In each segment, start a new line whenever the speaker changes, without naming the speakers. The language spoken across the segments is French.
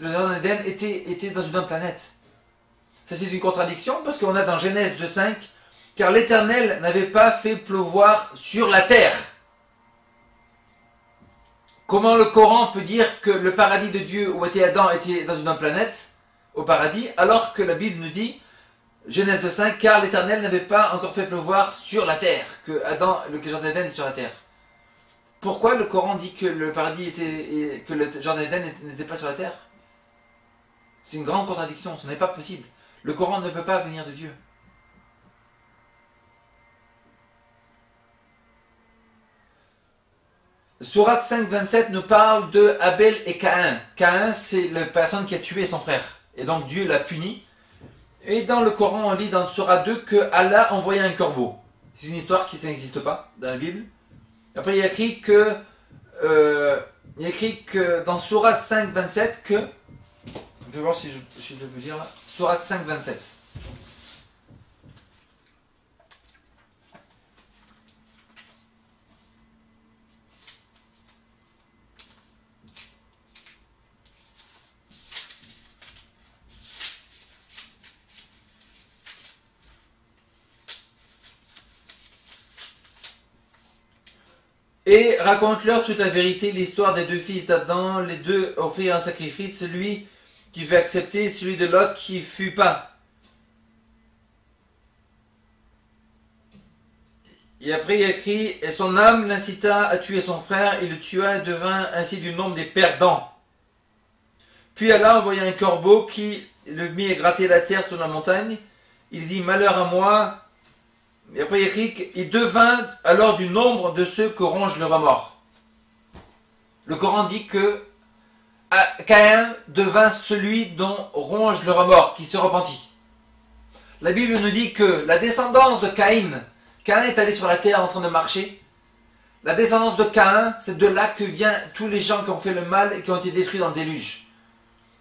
le jardin d'Éden était dans une autre planète. Ça c'est une contradiction parce qu'on a dans Genèse 2.5, car l'Éternel n'avait pas fait pleuvoir sur la terre. Comment le Coran peut dire que le paradis de Dieu où était Adam était dans une autre planète, au paradis, alors que la Bible nous dit, Genèse 2.5, car l'Éternel n'avait pas encore fait pleuvoir sur la terre, que le jardin d'Éden est sur la terre. Pourquoi le Coran dit que le paradis était, que le jardin d'Éden n'était pas sur la terre? C'est une grande contradiction, ce n'est pas possible. Le Coran ne peut pas venir de Dieu. Sourate 5.27 nous parle de Abel et Caïn. Caïn, c'est la personne qui a tué son frère. Et donc Dieu l'a puni. Et dans le Coran, on lit dans Sourate 2 que Allah envoyait un corbeau. C'est une histoire qui n'existe pas dans la Bible. Après, il y a écrit que dans Sourate 5.27 que... Je vais voir si je peux lire là. Sourate 5.27. Et raconte-leur toute la vérité, l'histoire des deux fils d'Adam, les deux offrirent un sacrifice, celui qui fut accepté, celui de l'autre qui fut pas. Et après il y a écrit, et son âme l'incita à tuer son frère, il le tua et devint ainsi du nombre des perdants. Puis Allah envoya un corbeau qui le mit à gratter la terre sur la montagne. Il dit, malheur à moi. Et après il y a écrit qu'il devint alors du nombre de ceux que ronge le remords. Le Coran dit que Caïn devint celui dont ronge le remords, qui se repentit. La Bible nous dit que la descendance de Caïn est allé sur la terre en train de marcher. La descendance de Caïn, c'est de là que viennent tous les gens qui ont fait le mal et qui ont été détruits dans le déluge.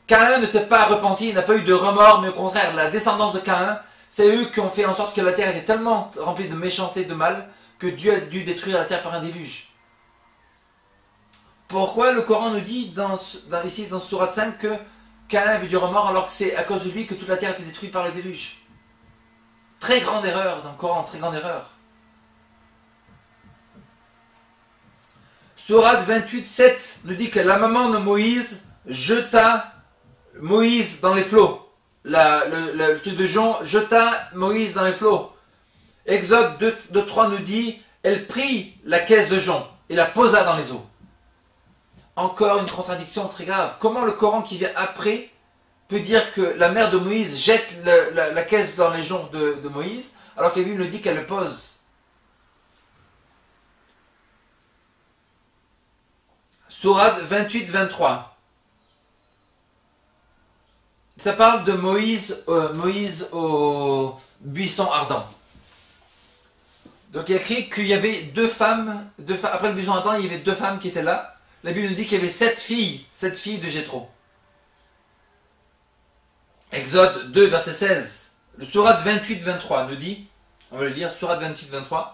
Caïn ne s'est pas repenti, il n'a pas eu de remords, mais au contraire, la descendance de Caïn, c'est eux qui ont fait en sorte que la terre était tellement remplie de méchanceté et de mal que Dieu a dû détruire la terre par un déluge. Pourquoi le Coran nous dit ici dans Sourate 5 que Caïn avait du remords alors que c'est à cause de lui que toute la terre était détruite par le déluge? Très grande erreur dans le Coran, très grande erreur. Sourate 28.7 nous dit que la maman de Moïse jeta Moïse dans les flots. Le truc de Jean jeta Moïse dans les flots. Exode 2.3 nous dit, elle prit la caisse de jonc et la posa dans les eaux. Encore une contradiction très grave. Comment le Coran qui vient après peut dire que la mère de Moïse jette la caisse dans les joncs de Moïse, alors que la Bible nous dit qu'elle le pose? Sourate 28-23. Ça parle de Moïse au buisson ardent. Donc il y a écrit qu'il y avait deux femmes, après le buisson ardent, il y avait deux femmes qui étaient là. La Bible nous dit qu'il y avait sept filles de Jéthro. Exode 2, verset 16. Le Sourate 28-23 nous dit, on va le lire, Sourate 28-23.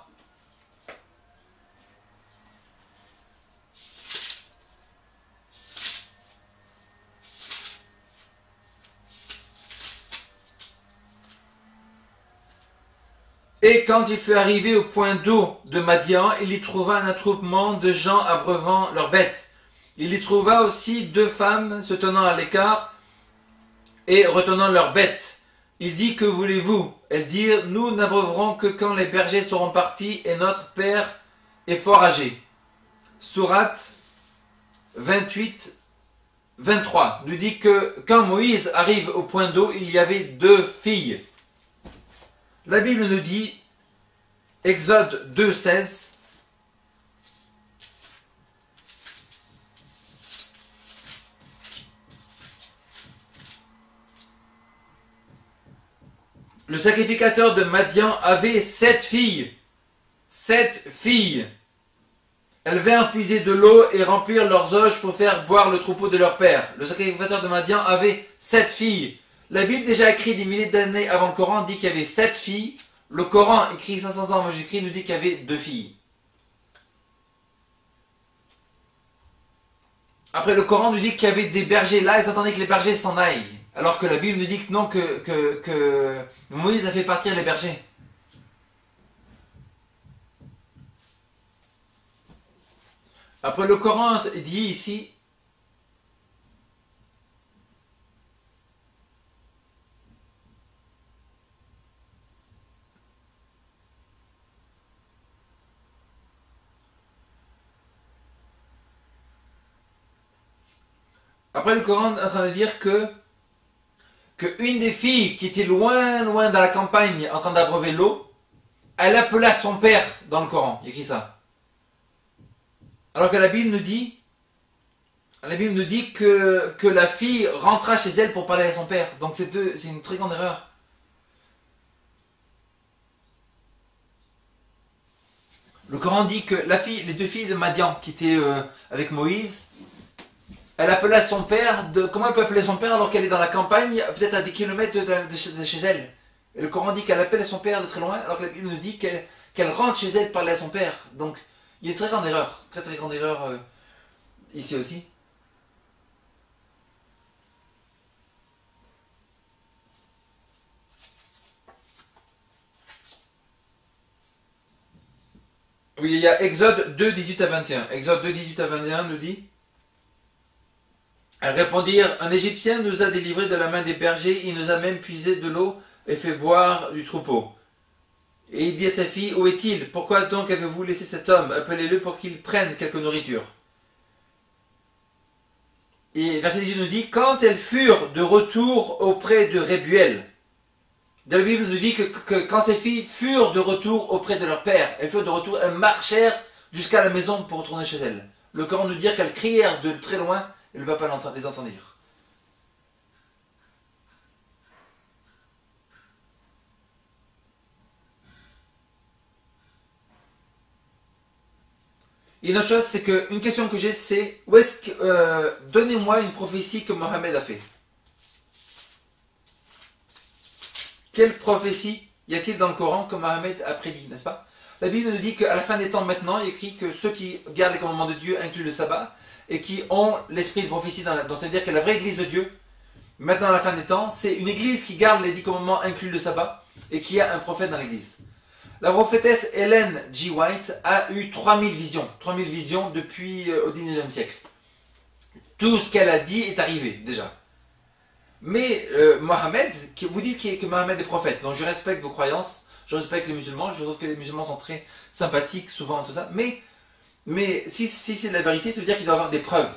Et quand il fut arrivé au point d'eau de Madian, il y trouva un attroupement de gens abreuvant leurs bêtes. Il y trouva aussi deux femmes se tenant à l'écart et retenant leurs bêtes. Il dit, que voulez-vous? Elles dirent, nous n'abreuverons que quand les bergers seront partis et notre père est fort âgé. Sourate 28-23 nous dit que quand Moïse arrive au point d'eau, il y avait deux filles. La Bible nous dit, Exode 2.16, le sacrificateur de Madian avait 7 filles. 7 filles. Elles vinrent puiser de l'eau et remplir leurs auges pour faire boire le troupeau de leur père. Le sacrificateur de Madian avait 7 filles. La Bible, déjà écrite des milliers d'années avant le Coran, dit qu'il y avait 7 filles. Le Coran, écrit 500 ans avant Jésus-Christ, nous dit qu'il y avait 2 filles. Après, le Coran nous dit qu'il y avait des bergers là, ils attendaient que les bergers s'en aillent. Alors que la Bible nous dit que non, que Moïse a fait partir les bergers. Après, le Coran dit ici, après le Coran est en train de dire que une des filles qui était loin dans la campagne en train d'abreuver l'eau, elle appela son père dans le Coran, il écrit ça. Alors que la Bible nous dit que la fille rentra chez elle pour parler à son père. Donc c'est une très grande erreur. Le Coran dit que les deux filles de Madian qui étaient avec Moïse, elle appela son père. Comment elle peut appeler son père alors qu'elle est dans la campagne, peut-être à des kilomètres de chez elle? Et le Coran dit qu'elle appelle son père de très loin, alors que la Bible nous dit qu'elle rentre chez elle pour parler à son père. Donc il y a une très grande erreur, très grande erreur ici aussi. Oui, il y a Exode 2, 18 à 21. Exode 2, 18 à 21 nous dit: elles répondirent, un Égyptien nous a délivrés de la main des bergers, il nous a même puisé de l'eau et fait boire du troupeau. Et il dit à sa fille, où est-il? Pourquoi donc avez-vous laissé cet homme? Appelez-le pour qu'il prenne quelque nourriture. Et verset 18 nous dit, quand elles furent de retour auprès de Rébuel, dans la Bible nous dit que quand ces filles furent de retour auprès de leur père, elles furent de retour, elles marchèrent jusqu'à la maison pour retourner chez elles. Le Coran nous dit qu'elles crièrent de très loin et le papa les entendirent. Et une autre chose, c'est une question que j'ai, c'est donnez-moi une prophétie que Mohammed a fait. Quelle prophétie y a-t-il dans le Coran que Mohammed a prédit, n'est-ce pas? La Bible nous dit qu'à la fin des temps maintenant, il écrit que ceux qui gardent les commandements de Dieu incluent le sabbat et qui ont l'esprit de prophétie donc ça veut dire que la vraie église de Dieu, maintenant à la fin des temps, c'est une église qui garde les 10 commandements inclus le sabbat et qui a un prophète dans l'église. La prophétesse Ellen G. White a eu 3000 visions depuis au 19e siècle. Tout ce qu'elle a dit est arrivé déjà. Mais Mohammed, vous dites que Mohammed est prophète, donc je respecte vos croyances, je respecte les musulmans, je trouve que les musulmans sont très sympathiques souvent tout ça, mais si c'est de la vérité, ça veut dire qu'il doit y avoir des preuves.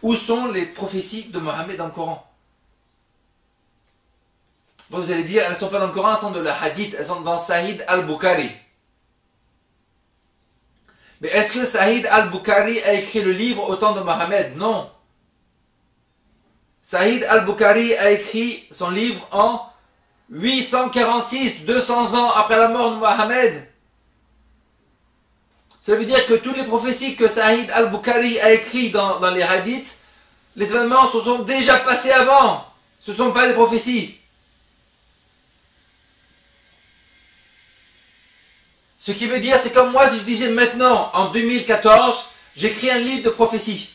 Où sont les prophéties de Mohammed dans le Coran? Bon, vous allez dire, elles ne sont pas dans le Coran, elles sont de la hadith, elles sont dans Sahih al-Bukhari. Mais est-ce que Sahih al-Bukhari a écrit le livre au temps de Mohammed? Non. Sahih al-Bukhari a écrit son livre en 846, 200 ans après la mort de Mohammed. Ça veut dire que toutes les prophéties que Sahih al-Bukhari a écrites dans les hadiths, les événements se sont déjà passés avant. Ce ne sont pas des prophéties. Ce qui veut dire, c'est comme moi si je disais maintenant, en 2014, j'écris un livre de prophéties.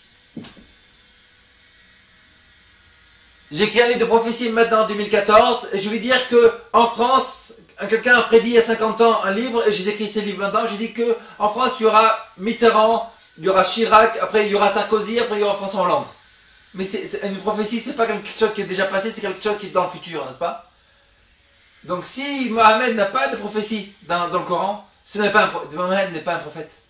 J'écris un livre de prophéties maintenant en 2014, et je vais dire que en France, quelqu'un a prédit il y a 50 ans un livre, et j'ai écrit ces livres maintenant, je dis que en France, il y aura Mitterrand, il y aura Chirac, après il y aura Sarkozy, après il y aura François Hollande. Mais une prophétie, c'est pas quelque chose qui est déjà passé, c'est quelque chose qui est dans le futur, n'est-ce pas? Donc si Mohammed n'a pas de prophétie dans le Coran, Mohammed n'est pas un prophète.